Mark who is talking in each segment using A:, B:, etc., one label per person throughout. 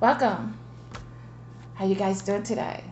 A: Welcome. How you guys doing today?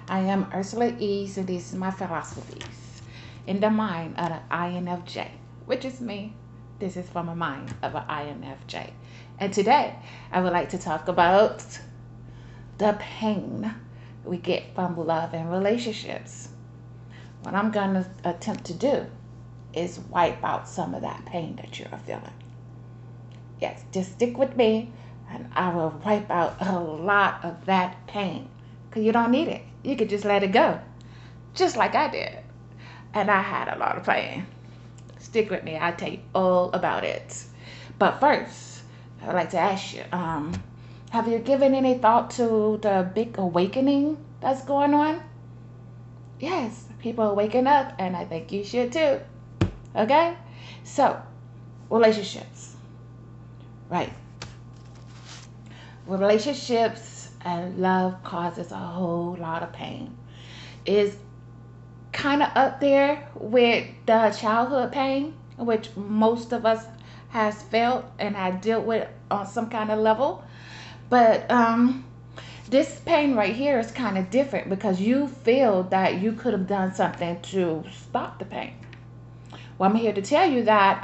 A: I am Ursula Ease, and these are my philosophies in the mind of an INFJ, which is me. This is from a mind of an INFJ. And today, I would like to talk about the pain we get from love and relationships. What I'm going to attempt to do is wipe out some of that pain that you're feeling. Yes, just stick with me and I will wipe out a lot of that pain because you don't need it. You could just let it go, just like I did. And I had a lot of pain. Stick with me, I'll tell you all about it. But first, I would like to ask you, have you given any thought to the big awakening that's going on? Yes, people are waking up, and I think you should too. Okay? So, relationships. Right. Relationships and love causes a whole lot of pain. Is kind of up there with the childhood pain, which most of us has felt and had dealt with on some kind of level. But this pain right here is kind of different because you feel that you could have done something to stop the pain. Well, I'm here to tell you that,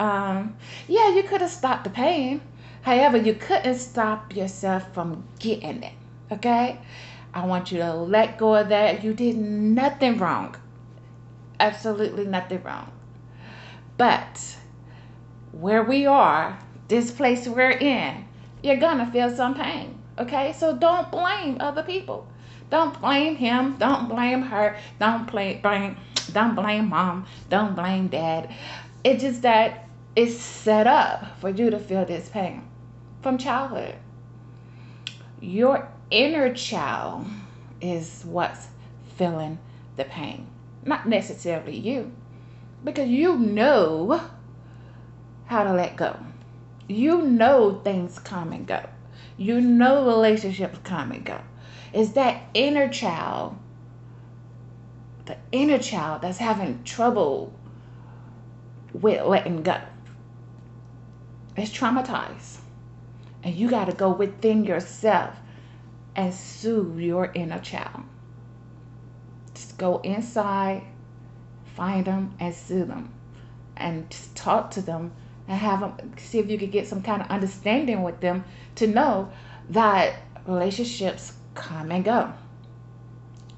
A: yeah, you could have stopped the pain. However, you couldn't stop yourself from getting it, okay? I want you to let go of that. You did nothing wrong. Absolutely nothing wrong. But where we are, this place we're in, you're going to feel some pain, okay? So don't blame other people. Don't blame him. Don't blame her. Don't blame mom. Don't blame dad. It's just that it's set up for you to feel this pain from childhood. Your inner child is what's feeling the pain, not necessarily you, because you know how to let go. You know things come and go. You know relationships come and go. It's that inner child, the inner child that's having trouble with letting go. It's traumatized. And you got to go within yourself and soothe your inner child. Just go inside, find them, and soothe them. And just talk to them and have them, see if you could get some kind of understanding with them to know that relationships come and go.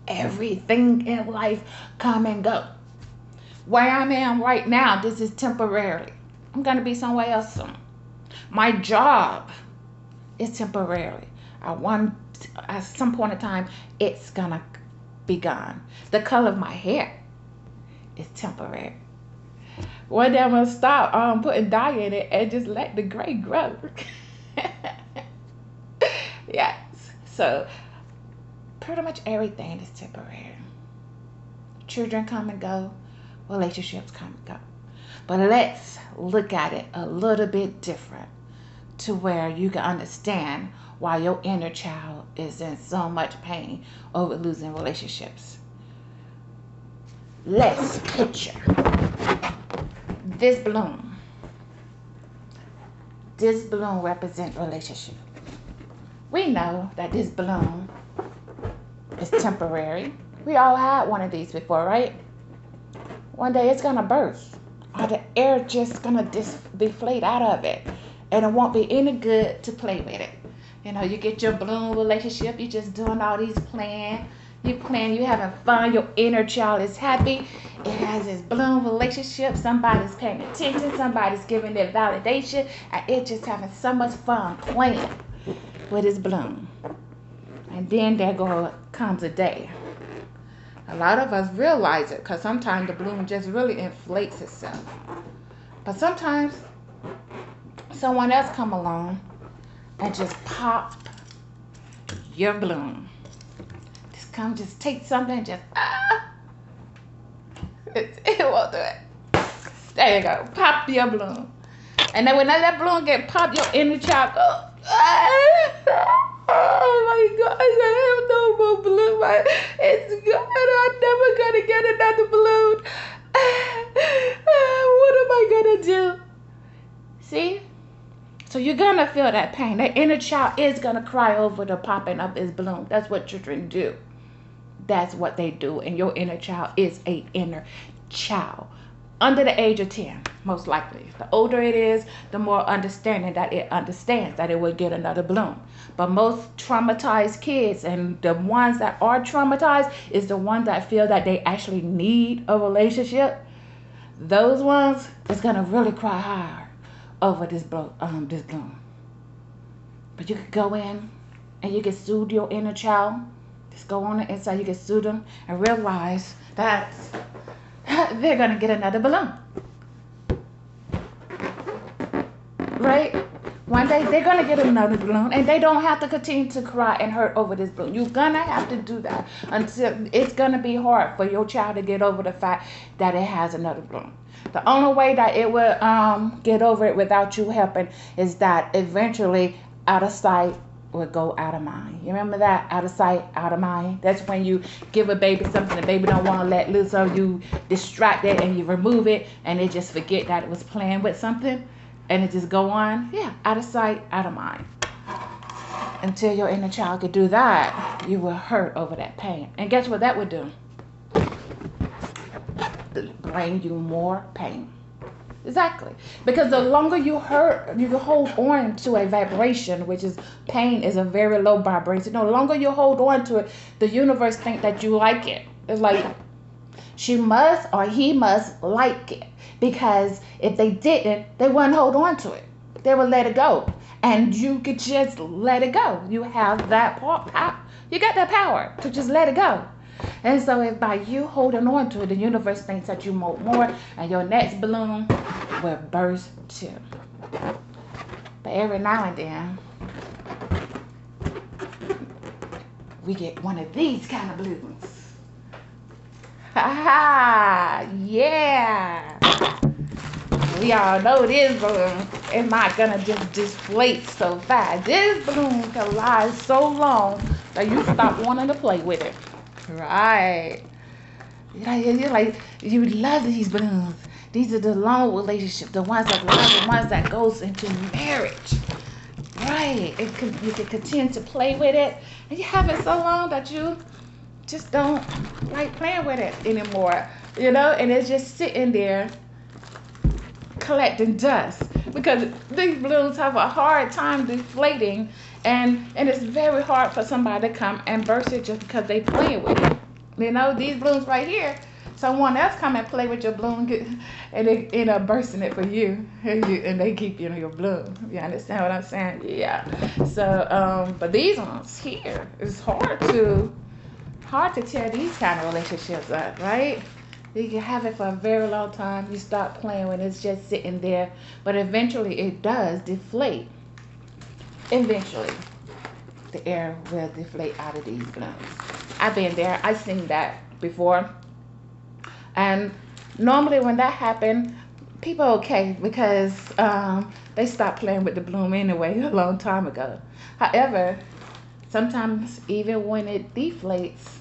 A: Everything in life come and go. Where I am right now, this is temporary. I'm going to be somewhere else soon. My job is temporary. At some point in time, it's going to be gone. The color of my hair is temporary. One day I'm going to stop putting dye in it and just let the gray grow. Yes. So pretty much everything is temporary. Children come and go. Relationships come and go. But let's look at it a little bit different to where you can understand why your inner child is in so much pain over losing relationships. Let's picture this bloom. This bloom represents relationship. We know that this bloom is temporary. We all had one of these before, right? One day it's gonna burst, or the air just gonna deflate out of it, and it won't be any good to play with it. You know, you get your bloom relationship, you just doing all these plans. You having fun, your inner child is happy. It has this bloom relationship, somebody's paying attention, somebody's giving their validation, and it just having so much fun playing with its bloom. And then comes a day. A lot of us realize it because sometimes the bloom just really inflates itself. But sometimes someone else come along and just pop your bloom. Just take something and it won't do it. There you go. Pop your balloon. And then when that balloon get popped, your inner child goes, oh my God, I have no more balloon. It's good. I'm never going to get another balloon. What am I going to do? See? So you're gonna feel that pain. That inner child is gonna cry over the popping of his balloon. That's what children do. That's what they do. And your inner child is a inner child. Under the age of 10, most likely. The older it is, the more understanding that it understands that it will get another balloon. But most traumatized kids, and the ones that are traumatized, is the ones that feel that they actually need a relationship. Those ones is gonna really cry hard over this balloon. But you could go in and you can soothe your inner child. Just go on the inside, you can soothe them and realize that they're gonna get another balloon. Right? One day they're gonna get another balloon, and they don't have to continue to cry and hurt over this balloon. You're gonna have to do that until it's gonna be hard for your child to get over the fact that it has another balloon. The only way that it will get over it without you helping is that eventually out of sight will go out of mind. You remember that? Out of sight, out of mind. That's when you give a baby something the baby don't want to let loose, so you distract it and you remove it, and they just forget that it was playing with something, and it just go on. Yeah, out of sight, out of mind. Until your inner child could do that, you will hurt over that pain. And guess what that would do? Bring you more pain. Exactly. Because the longer you hurt, you hold on to a vibration, which is pain is a very low vibration. The longer you hold on to it, the universe think that you like it. It's like she must or he must like it. Because if they didn't, they wouldn't hold on to it. They would let it go. And you could just let it go. You have that power. You got that power to just let it go. And so if by you holding on to it, the universe thinks that you want more, and your next balloon will burst too. But every now and then, we get one of these kind of balloons. Ha ha! Yeah! We all know this balloon is not gonna just deflate so fast. This balloon can last so long that you stop wanting to play with it. Right. You're like, you love these balloons. These are the long relationships, the ones that last, the ones that goes into marriage. Right. You can continue to play with it, and you have it so long that you just don't like playing with it anymore. And it's just sitting there collecting dust, because these balloons have a hard time deflating, and it's very hard for somebody to come and burst it just because they playing with it. These balloons right here, someone else come and play with your balloon, and they end up bursting it for you, and they keep your balloon. You understand what I'm saying? Yeah. So but these ones here, it's hard to tear these kind of relationships up, right? You can have it for a very long time. You start playing when it's just sitting there. But eventually it does deflate. Eventually the air will deflate out of these balloons. I've been there. I've seen that before. And normally when that happens, people are okay, because they stopped playing with the balloon anyway a long time ago. However, sometimes even when it deflates,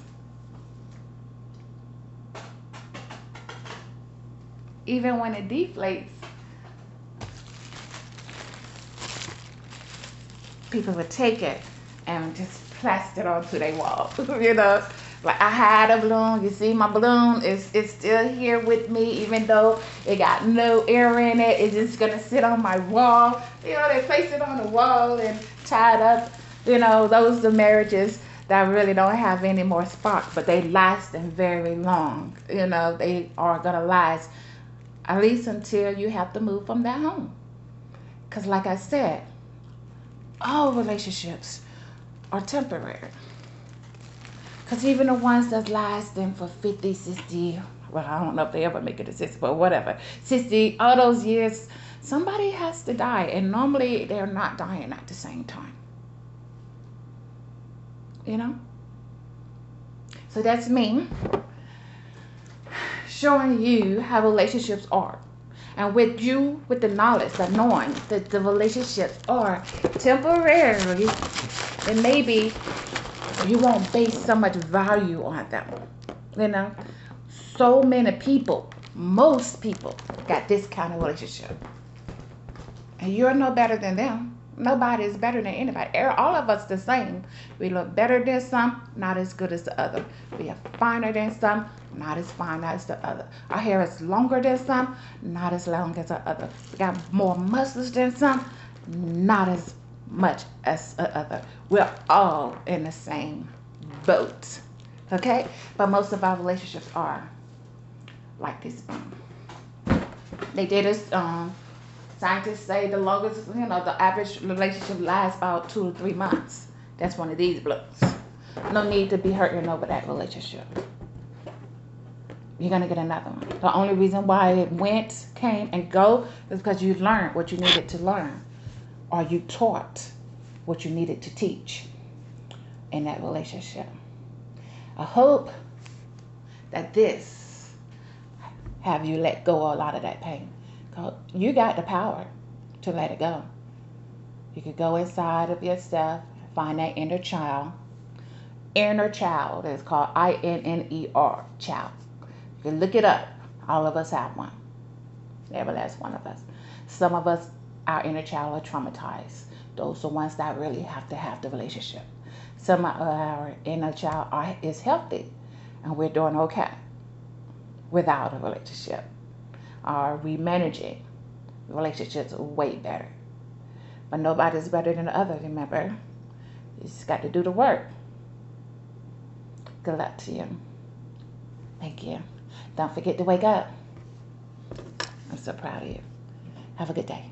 A: people would take it and just plaster it onto their wall. Like, I had a balloon. You see my balloon? It's still here with me, even though it got no air in it. It's just gonna sit on my wall. They place it on the wall and tie it up. Those are marriages that really don't have any more spark, but they lasting very long. They are gonna last at least until you have to move from that home. Because like I said, all relationships are temporary. Because even the ones that's lasting for 50, 60, well, I don't know if they ever make it to 60, but whatever, 60, all those years, somebody has to die. And normally they're not dying at the same time. So that's me showing you how relationships are. And with the knowledge, the knowing that the relationships are temporary, and maybe you won't base so much value on them. So many people, most people, got this kind of relationship. And you're no better than them. Nobody is better than anybody. All of us the same. We look better than some, not as good as the other. We are finer than some, not as fine as the other. Our hair is longer than some, not as long as the other. We got more muscles than some, not as much as the other. We're all in the same boat. Okay? But most of our relationships are like this. They did this. Scientists say the longest, the average relationship lasts about 2 to 3 months. That's one of these bloods. No need to be hurting over that relationship. You're gonna get another one. The only reason why it came and go is because you learned what you needed to learn, or you taught what you needed to teach in that relationship. I hope that this have you let go of a lot of that pain. You got the power to let it go. You could go inside of yourself, find that inner child. Inner child is called INNER, child. You can look it up. All of us have one. Every last one of us. Some of us, our inner child are traumatized. Those are ones that really have to have the relationship. Some of our inner child is healthy, and we're doing okay without a relationship. Are we managing relationships way better? But nobody's better than the other, remember? You just got to do the work. Good luck to you. Thank you. Don't forget to wake up. I'm so proud of you. Have a good day.